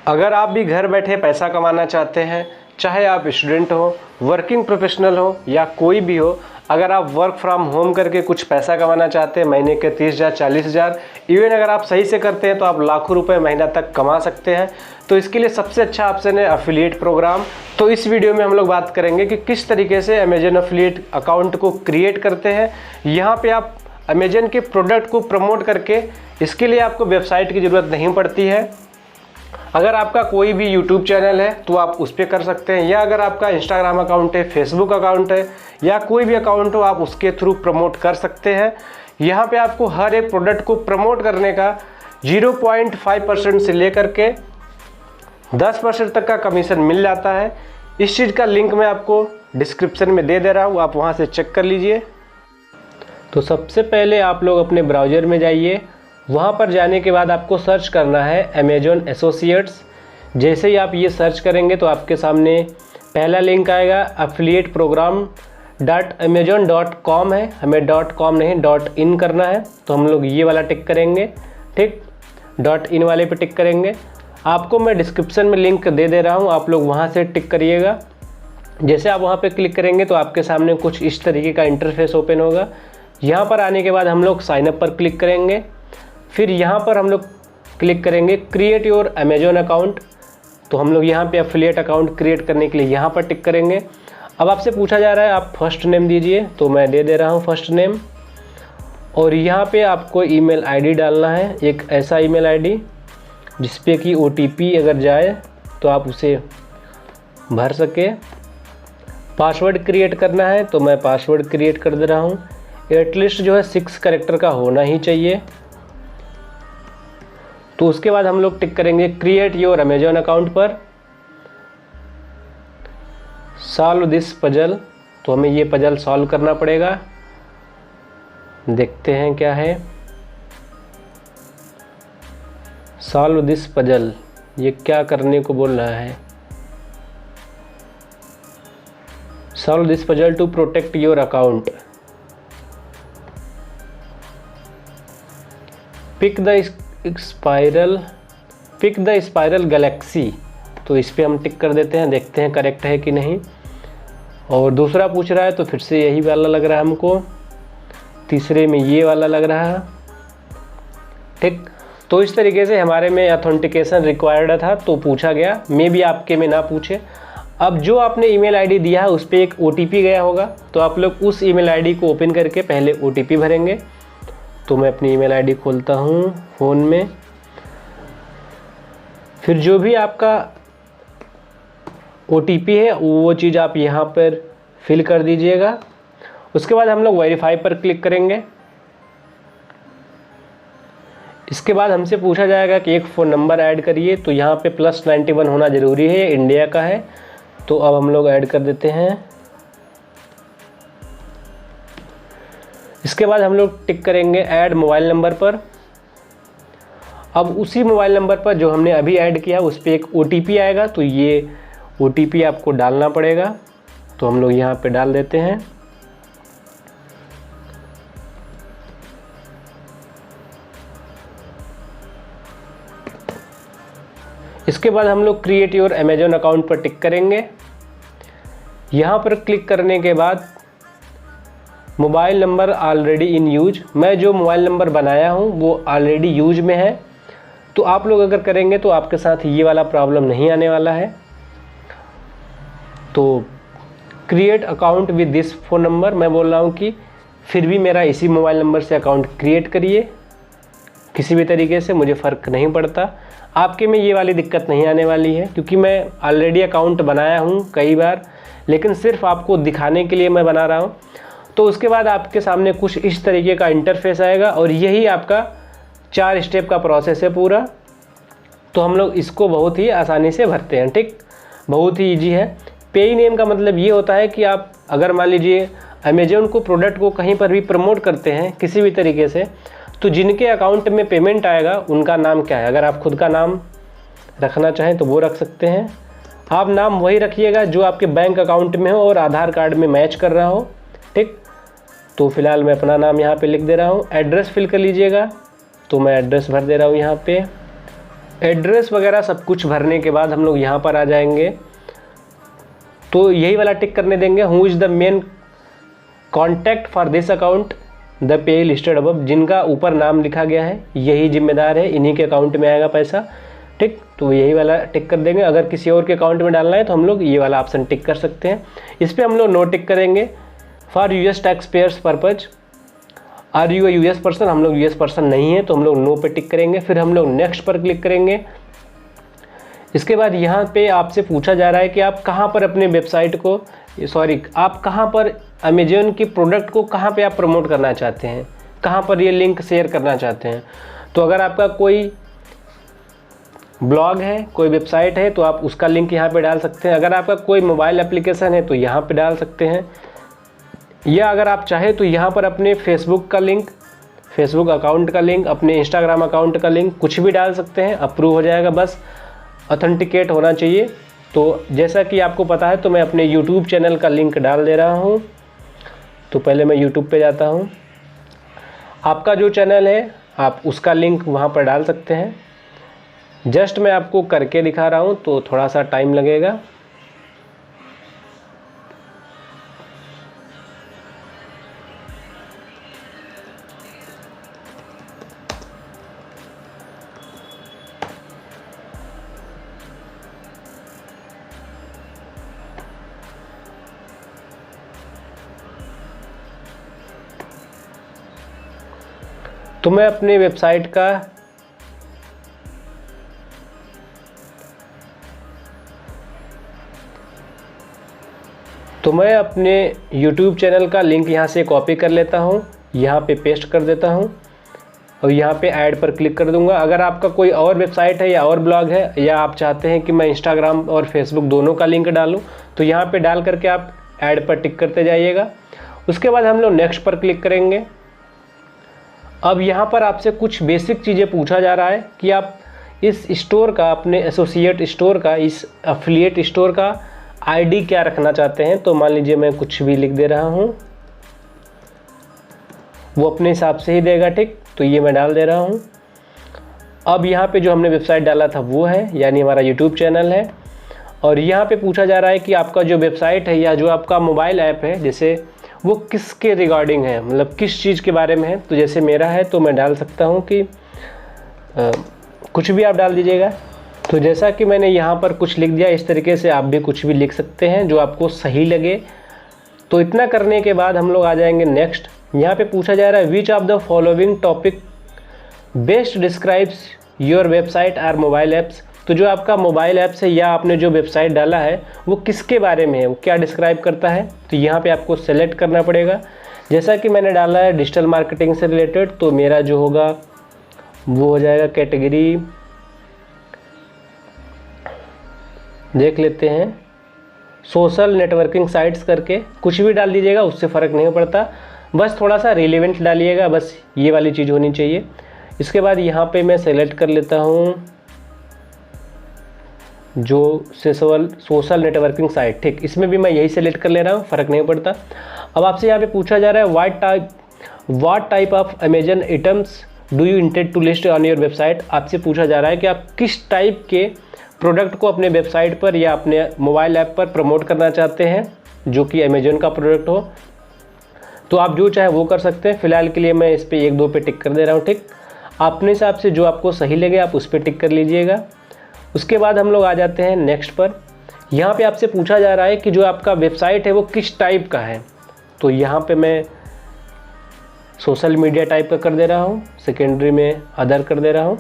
अगर आप भी घर बैठे पैसा कमाना चाहते हैं, चाहे आप स्टूडेंट हो, वर्किंग प्रोफेशनल हो या कोई भी हो, अगर आप वर्क फ्रॉम होम करके कुछ पैसा कमाना चाहते हैं, महीने के 30,000 40,000, इवन अगर आप सही से करते हैं तो आप लाखों रुपए महीना तक कमा सकते हैं। तो इसके लिए सबसे अच्छा ऑप्शन है एफिलिएट प्रोग्राम। तो इस वीडियो में हम लोग बात करेंगे कि किस तरीके से अमेजन एफिलिएट अकाउंट को क्रिएट करते हैं। यहाँ पे आप अमेजन के प्रोडक्ट को प्रमोट करके, इसके लिए आपको वेबसाइट की ज़रूरत नहीं पड़ती है। अगर आपका कोई भी यूट्यूब चैनल है तो आप उस पर कर सकते हैं, या अगर आपका इंस्टाग्राम अकाउंट है, फेसबुक अकाउंट है, या कोई भी अकाउंट हो, आप उसके थ्रू प्रमोट कर सकते हैं। यहाँ पे आपको हर एक प्रोडक्ट को प्रमोट करने का 0.5% से लेकर के 10% तक का कमीशन मिल जाता है। इस चीज़ का लिंक मैं आपको डिस्क्रिप्शन में दे रहा हूँ, आप वहाँ से चेक कर लीजिए। तो सबसे पहले आप लोग अपने ब्राउज़र में जाइए। वहाँ पर जाने के बाद आपको सर्च करना है अमेजन एसोसिएट्स। जैसे ही आप ये सर्च करेंगे तो आपके सामने पहला लिंक आएगा, एफिलिएट प्रोग्राम .amazon.com है। हमें .com नहीं .in करना है, तो हम लोग ये वाला टिक करेंगे। ठीक, .in वाले पे टिक करेंगे। आपको मैं डिस्क्रिप्शन में लिंक दे रहा हूँ, आप लोग वहाँ से टिक करिएगा। जैसे आप वहाँ पे क्लिक करेंगे तो आपके सामने कुछ इस तरीके का इंटरफेस ओपन होगा। यहाँ पर आने के बाद हम लोग साइनअप पर क्लिक करेंगे। फिर यहाँ पर हम लोग क्लिक करेंगे क्रिएट योर अमेजन अकाउंट। तो हम लोग यहाँ पे एफिलिएट अकाउंट क्रिएट करने के लिए यहाँ पर टिक करेंगे। अब आपसे पूछा जा रहा है आप फर्स्ट नेम दीजिए, तो मैं दे रहा हूँ फर्स्ट नेम। और यहाँ पे आपको ईमेल आईडी डालना है, एक ऐसा ईमेल आईडी जिस पे कि OTP अगर जाए तो आप उसे भर सके। पासवर्ड क्रिएट करना है, तो मैं पासवर्ड क्रिएट कर दे रहा हूँ। एटलीस्ट जो है 6 कैरेक्टर का होना ही चाहिए। तो उसके बाद हम लोग टिक करेंगे क्रिएट योर अमेजन अकाउंट पर। सॉल्व दिस पजल, तो हमें ये पजल सॉल्व करना पड़ेगा। देखते हैं क्या है। सॉल्व दिस पजल, ये क्या करने को बोल रहा है। Solve this puzzle to protect your account. Pick the spiral galaxy, तो इस पे हम टिक कर देते हैं। देखते हैं करेक्ट है कि नहीं। और दूसरा पूछ रहा है तो फिर से यही वाला लग रहा है हमको। तीसरे में ये वाला लग रहा है। ठीक, तो इस तरीके से हमारे में ऑथेंटिकेशन रिक्वायर्ड था तो पूछा गया। मे भी आपके में ना पूछे। अब जो आपने ईमेल आईडी दिया है उस पर एक OTP गया होगा, तो आप लोग उस ईमेल आईडी को ओपन करके पहले OTP भरेंगे। तो मैं अपनी ईमेल आईडी खोलता हूँ फ़ोन में। फिर जो भी आपका OTP है वो चीज़ आप यहाँ पर फिल कर दीजिएगा। उसके बाद हम लोग वेरीफाई पर क्लिक करेंगे। इसके बाद हमसे पूछा जाएगा कि एक फ़ोन नंबर ऐड करिए, तो यहाँ पे +91 होना ज़रूरी है, इंडिया का है। तो अब हम लोग ऐड कर देते हैं। इसके बाद हम लोग टिक करेंगे ऐड मोबाइल नंबर पर। अब उसी मोबाइल नंबर पर जो हमने अभी ऐड किया उस पर एक OTP आएगा, तो ये OTP आपको डालना पड़ेगा। तो हम लोग यहाँ पे डाल देते हैं। इसके बाद हम लोग क्रिएट योर अमेजन अकाउंट पर टिक करेंगे। यहाँ पर क्लिक करने के बाद mobile number already in use, मैं जो मोबाइल नंबर बनाया हूँ वो ऑलरेडी यूज में है। तो आप लोग अगर करेंगे तो आपके साथ ये वाला प्रॉब्लम नहीं आने वाला है। तो create account with this phone number, मैं बोल रहा हूँ कि फिर भी मेरा इसी मोबाइल नंबर से अकाउंट क्रिएट करिए, किसी भी तरीके से मुझे फ़र्क नहीं पड़ता। आपके में ये वाली दिक्कत नहीं आने वाली है, क्योंकि मैं ऑलरेडी अकाउंट बनाया हूँ कई बार, लेकिन सिर्फ आपको दिखाने के लिए मैं बना रहा हूँ। तो उसके बाद आपके सामने कुछ इस तरीके का इंटरफेस आएगा, और यही आपका 4 स्टेप का प्रोसेस है पूरा। तो हम लोग इसको बहुत ही आसानी से भरते हैं। ठीक, बहुत ही ईजी है। पेई नेम का मतलब ये होता है कि आप अगर मान लीजिए अमेजन को प्रोडक्ट को कहीं पर भी प्रमोट करते हैं किसी भी तरीके से, तो जिनके अकाउंट में पेमेंट आएगा उनका नाम क्या है। अगर आप खुद का नाम रखना चाहें तो वो रख सकते हैं। आप नाम वही रखिएगा जो आपके बैंक अकाउंट में हो और आधार कार्ड में मैच कर रहा हो। ठीक, तो फिलहाल मैं अपना नाम यहाँ पे लिख दे रहा हूँ। एड्रेस फिल कर लीजिएगा, तो मैं एड्रेस भर दे रहा हूँ यहाँ पे। एड्रेस वगैरह सब कुछ भरने के बाद हम लोग यहाँ पर आ जाएंगे, तो यही वाला टिक करने देंगे, who is the main contact for this account the pay listed above, जिनका ऊपर नाम लिखा गया है यही जिम्मेदार है, इन्हीं के अकाउंट में आएगा पैसा। ठीक, तो यही वाला टिक कर देंगे। अगर किसी और के अकाउंट में डालना है तो हम लोग ये वाला ऑप्शन टिक कर सकते हैं। इस पर हम लोग नो टिक करेंगे। For US tax payers purpose, are you a US person, हम लोग यूएस पर्सन नहीं है तो हम लोग नो पे टिक करेंगे। फिर हम लोग नेक्स्ट पर क्लिक करेंगे। इसके बाद यहाँ पे आपसे पूछा जा रहा है कि आप कहाँ पर अपने वेबसाइट को, आप कहाँ पर अमेजोन की प्रोडक्ट को कहाँ पे आप प्रमोट करना चाहते हैं, कहाँ पर ये लिंक शेयर करना चाहते हैं। तो अगर आपका कोई ब्लॉग है, कोई वेबसाइट है, तो आप उसका लिंक यहाँ पे डाल सकते हैं। अगर आपका कोई मोबाइल एप्लीकेशन है तो यहाँ पे डाल सकते हैं, या अगर आप चाहें तो यहाँ पर अपने फेसबुक का लिंक, फेसबुक अकाउंट का लिंक, अपने इंस्टाग्राम अकाउंट का लिंक, कुछ भी डाल सकते हैं, अप्रूव हो जाएगा। बस ऑथेंटिकेट होना चाहिए। तो जैसा कि आपको पता है तो मैं अपने यूट्यूब चैनल का लिंक डाल दे रहा हूँ। तो पहले मैं यूट्यूब पे जाता हूँ। आपका जो चैनल है आप उसका लिंक वहाँ पर डाल सकते हैं। जस्ट मैं आपको करके दिखा रहा हूँ तो थोड़ा सा टाइम लगेगा। तो मैं अपने वेबसाइट का YouTube चैनल का लिंक यहाँ से कॉपी कर लेता हूँ, यहाँ पे पेस्ट कर देता हूँ और यहाँ पे ऐड पर क्लिक कर दूँगा। अगर आपका कोई और वेबसाइट है या और ब्लॉग है, या आप चाहते हैं कि मैं इंस्टाग्राम और फेसबुक दोनों का लिंक डालूँ, तो यहाँ पे डाल करके आप ऐड पर टिक करते जाइएगा। उसके बाद हम लोग नेक्स्ट पर क्लिक करेंगे। अब यहाँ पर आपसे कुछ बेसिक चीज़ें पूछा जा रहा है कि आप इस स्टोर का, अपने एसोसिएट स्टोर का, इस एफिलिएट स्टोर का आईडी क्या रखना चाहते हैं। तो मान लीजिए मैं कुछ भी लिख दे रहा हूँ, वो अपने हिसाब से ही देगा। ठीक, तो ये मैं डाल दे रहा हूँ। अब यहाँ पे जो हमने वेबसाइट डाला था वो है, यानी हमारा यूट्यूब चैनल है। और यहाँ पे पूछा जा रहा है कि आपका जो वेबसाइट है या जो आपका मोबाइल ऐप है, जैसे वो किसके रिगार्डिंग है, मतलब किस चीज़ के बारे में है। तो जैसे मेरा है तो मैं डाल सकता हूँ कि कुछ भी आप डाल दीजिएगा। तो जैसा कि मैंने यहाँ पर कुछ लिख दिया, इस तरीके से आप भी कुछ भी लिख सकते हैं जो आपको सही लगे। तो इतना करने के बाद हम लोग आ जाएंगे नेक्स्ट। यहाँ पे पूछा जा रहा है which of the following topic best describes your website R mobile apps. तो जो आपका मोबाइल ऐप्स है या आपने जो वेबसाइट डाला है वो किसके बारे में है, वो क्या डिस्क्राइब करता है। तो यहाँ पे आपको सेलेक्ट करना पड़ेगा। जैसा कि मैंने डाला है डिजिटल मार्केटिंग से रिलेटेड, तो मेरा जो होगा वो हो जाएगा कैटेगरी, देख लेते हैं, सोशल नेटवर्किंग साइट्स करके कुछ भी डाल दीजिएगा, उससे फ़र्क नहीं पड़ता। बस थोड़ा सा रिलेवेंट डालिएगा, बस ये वाली चीज़ होनी चाहिए। इसके बाद यहाँ पे मैं सेलेक्ट कर लेता हूँ जो सोशल नेटवर्किंग साइट। ठीक, इसमें भी मैं यही सेलेक्ट कर ले रहा हूँ, फ़र्क नहीं पड़ता। अब आपसे यहाँ पे पूछा जा रहा है what type of Amazon items do you intend to list on your website. आपसे पूछा जा रहा है कि आप किस टाइप के प्रोडक्ट को अपने वेबसाइट पर या अपने मोबाइल ऐप पर प्रमोट करना चाहते हैं जो कि अमेजन का प्रोडक्ट हो। तो आप जो चाहे वो कर सकते हैं। फ़िलहाल के लिए मैं इस पर 1-2 पे टिक कर दे रहा हूँ। ठीक, अपने हिसाब से जो आपको सही लगे आप उस पर टिक कर लीजिएगा। उसके बाद हम लोग आ जाते हैं नेक्स्ट पर। यहाँ पे आपसे पूछा जा रहा है कि जो आपका वेबसाइट है वो किस टाइप का है। तो यहाँ पे मैं सोशल मीडिया टाइप का कर दे रहा हूँ, सेकेंडरी में अदर कर दे रहा हूँ।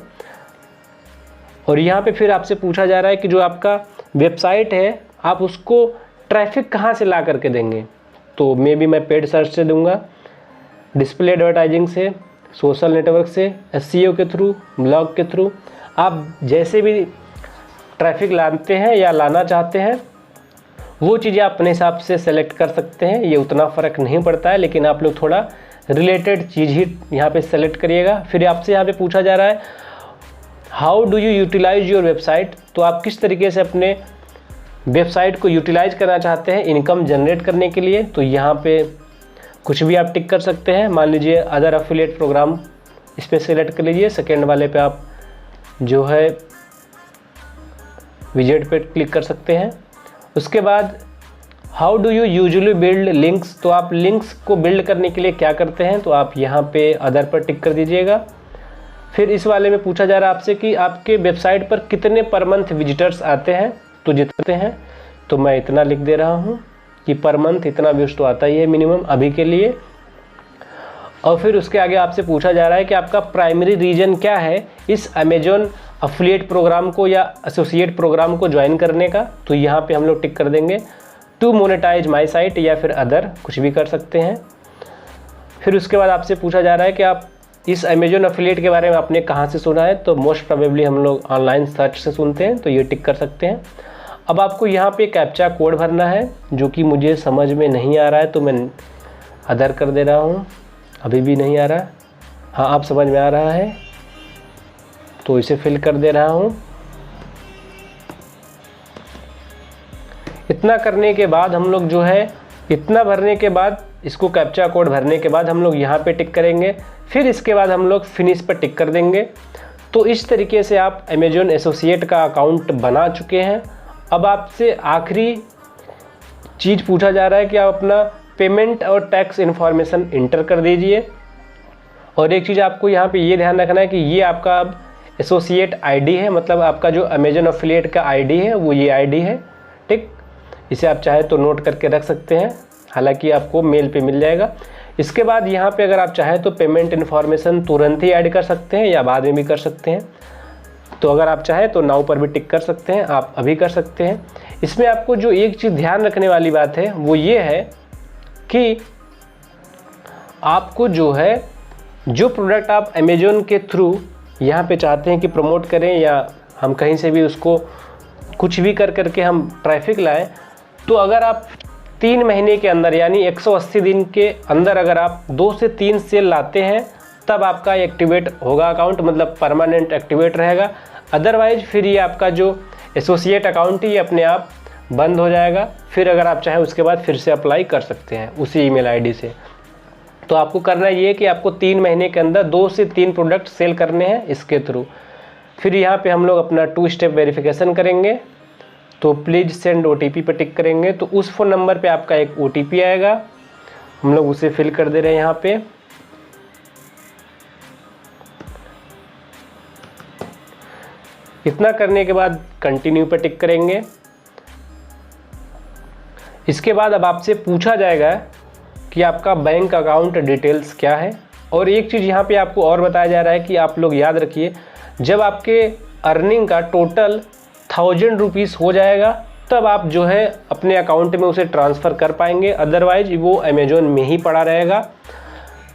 और यहाँ पे फिर आपसे पूछा जा रहा है कि जो आपका वेबसाइट है आप उसको ट्रैफिक कहाँ से ला करके देंगे। तो मे बी मैं पेड सर्च से दूंगा, डिस्प्ले एडवर्टाइजिंग से, सोशल नेटवर्क से, SEO के थ्रू, ब्लॉग के थ्रू। आप जैसे भी ट्रैफिक लाते हैं या लाना चाहते हैं वो चीज़ें आप अपने हिसाब से सेलेक्ट कर सकते हैं, ये उतना फ़र्क नहीं पड़ता है। लेकिन आप लोग थोड़ा रिलेटेड चीज़ ही यहाँ पे सेलेक्ट करिएगा। फिर आपसे यहाँ पे पूछा जा रहा है how do you utilise your website. तो आप किस तरीके से अपने वेबसाइट को यूटिलाइज करना चाहते हैं इनकम जनरेट करने के लिए। तो यहाँ पे कुछ भी आप टिक कर सकते हैं। मान लीजिए अदर एफिलिएट प्रोग्राम, इस पर सेलेक्ट कर लीजिए। सेकेंड वाले पे आप जो है विजेट पे क्लिक कर सकते हैं। उसके बाद how do you usually build links, तो आप लिंक्स को बिल्ड करने के लिए क्या करते हैं, तो आप यहाँ पे अदर पर टिक कर दीजिएगा। फिर इस वाले में पूछा जा रहा है आपसे कि आपके वेबसाइट पर कितने पर मंथ विजिटर्स आते हैं, तो जितने हैं, तो मैं इतना लिख दे रहा हूँ कि पर मंथ इतना व्यूज तो आता ही है मिनिमम अभी के लिए। और फिर उसके आगे आपसे पूछा जा रहा है कि आपका प्राइमरी रीजन क्या है इस अमेजोन अफिलिएट प्रोग्राम को या एसोसिएट प्रोग्राम को ज्वाइन करने का, तो यहाँ पे हम लोग टिक कर देंगे टू मोनेटाइज माई साइट या फिर अदर, कुछ भी कर सकते हैं। फिर उसके बाद आपसे पूछा जा रहा है कि आप इस अमेजोन अफिलिएट के बारे में आपने कहाँ से सुना है, तो मोस्ट प्रोबेबली हम लोग ऑनलाइन सर्च से सुनते हैं, तो ये टिक कर सकते हैं। अब आपको यहाँ पे कैप्चा कोड भरना है जो कि मुझे समझ में नहीं आ रहा है, तो मैं अदर कर दे रहा हूँ। अभी भी नहीं आ रहा, हाँ आप समझ में आ रहा है, तो इसे फिल कर दे रहा हूँ। इतना करने के बाद हम लोग जो है, इतना भरने के बाद, इसको कैप्चा कोड भरने के बाद हम लोग यहाँ पे टिक करेंगे। फिर इसके बाद हम लोग फिनिश पर टिक कर देंगे। तो इस तरीके से आप अमेजोन एसोसिएट का अकाउंट बना चुके हैं। अब आपसे आखिरी चीज़ पूछा जा रहा है कि आप अपना पेमेंट और टैक्स इन्फॉर्मेशन इंटर कर दीजिए। और एक चीज़ आपको यहाँ पे ये ध्यान रखना है कि ये आपका अब एसोसिएट आईडी है, मतलब आपका जो अमेजोन एफिलिएट का आईडी है वो ये आईडी है, ठीक। इसे आप चाहे तो नोट करके रख सकते हैं, हालांकि आपको मेल पे मिल जाएगा। इसके बाद यहाँ पे अगर आप चाहें तो पेमेंट इन्फॉर्मेशन तुरंत ही ऐड कर सकते हैं या बाद में भी कर सकते हैं। तो अगर आप चाहें तो नाउ पर भी टिक कर सकते हैं, आप अभी कर सकते हैं। इसमें आपको जो एक चीज़ ध्यान रखने वाली बात है वो ये है कि आपको जो है, जो प्रोडक्ट आप अमेजोन के थ्रू यहाँ पे चाहते हैं कि प्रमोट करें या हम कहीं से भी उसको कुछ भी कर करके हम ट्रैफिक लाएं, तो अगर आप 3 महीने के अंदर यानी 180 दिन के अंदर अगर आप 2 से 3 सेल लाते हैं तब आपका एक्टिवेट होगा अकाउंट, मतलब परमानेंट एक्टिवेट रहेगा। अदरवाइज फिर ये आपका जो एसोसिएट अकाउंट है ये अपने आप बंद हो जाएगा। फिर अगर आप चाहें उसके बाद फिर से अप्लाई कर सकते हैं उसी ईमेल आईडी से। तो आपको करना ये है कि आपको 3 महीने के अंदर 2 से 3 प्रोडक्ट सेल करने हैं इसके थ्रू। फिर यहाँ पे हम लोग अपना 2 स्टेप वेरिफिकेशन करेंगे, तो प्लीज़ सेंड OTP पर टिक करेंगे। तो उस फ़ोन नंबर पे आपका एक OTP आएगा, हम लोग उसे फिल कर दे रहे हैं यहाँ पे। इतना करने के बाद कंटिन्यू पर टिक करेंगे। इसके बाद अब आपसे पूछा जाएगा कि आपका बैंक अकाउंट डिटेल्स क्या है। और एक चीज़ यहाँ पे आपको और बताया जा रहा है कि आप लोग याद रखिए, जब आपके अर्निंग का टोटल 1000 रुपीज़ हो जाएगा तब आप जो है अपने अकाउंट में उसे ट्रांसफ़र कर पाएंगे, अदरवाइज वो अमेजोन में ही पड़ा रहेगा।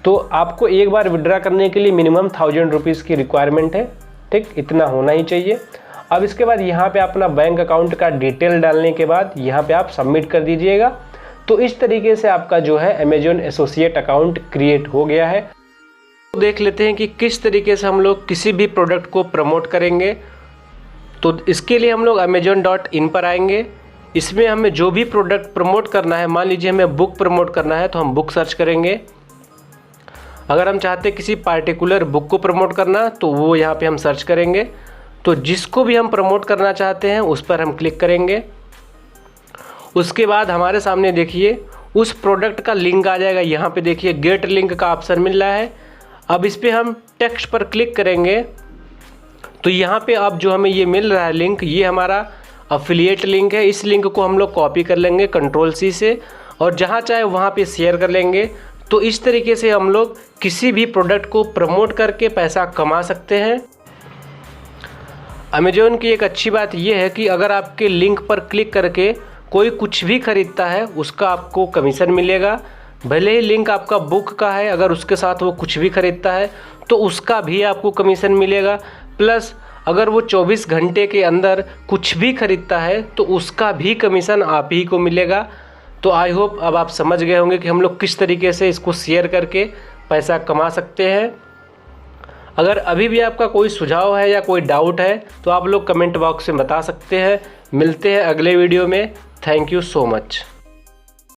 तो आपको एक बार विड्रा करने के लिए मिनिमम 1000 रुपीज़ की रिक्वायरमेंट है, ठीक, इतना होना ही चाहिए। अब इसके बाद यहाँ पे अपना बैंक अकाउंट का डिटेल डालने के बाद यहाँ पे आप सबमिट कर दीजिएगा। तो इस तरीके से आपका जो है अमेजोन एसोसिएट अकाउंट क्रिएट हो गया है। तो देख लेते हैं कि किस तरीके से हम लोग किसी भी प्रोडक्ट को प्रमोट करेंगे। तो इसके लिए हम लोग amazon.in पर आएंगे। इसमें हमें जो भी प्रोडक्ट प्रमोट करना है, मान लीजिए हमें बुक प्रमोट करना है तो हम बुक सर्च करेंगे। अगर हम चाहते हैं किसी पार्टिकुलर बुक को प्रमोट करना तो वो यहाँ पे हम सर्च करेंगे। तो जिसको भी हम प्रमोट करना चाहते हैं उस पर हम क्लिक करेंगे। उसके बाद हमारे सामने देखिए उस प्रोडक्ट का लिंक आ जाएगा। यहाँ पे देखिए गेट लिंक का ऑप्शन मिल रहा है। अब इस पर हम टेक्स्ट पर क्लिक करेंगे तो यहाँ पे अब जो हमें ये मिल रहा है लिंक, ये हमारा अफिलिएट लिंक है। इस लिंक को हम लोग कॉपी कर लेंगे Ctrl+C से और जहाँ चाहे वहाँ पे शेयर कर लेंगे। तो इस तरीके से हम लोग किसी भी प्रोडक्ट को प्रमोट करके पैसा कमा सकते हैं। अमेजोन की एक अच्छी बात यह है कि अगर आपके लिंक पर क्लिक करके कोई कुछ भी खरीदता है उसका आपको कमीशन मिलेगा। भले ही लिंक आपका बुक का है, अगर उसके साथ वो कुछ भी खरीदता है तो उसका भी आपको कमीशन मिलेगा। प्लस अगर वो 24 घंटे के अंदर कुछ भी खरीदता है तो उसका भी कमीशन आप ही को मिलेगा। तो आई होप अब आप समझ गए होंगे कि हम लोग किस तरीके से इसको शेयर करके पैसा कमा सकते हैं। अगर अभी भी आपका कोई सुझाव है या कोई डाउट है तो आप लोग कमेंट बॉक्स में बता सकते हैं। मिलते हैं अगले वीडियो में। Thank you so much.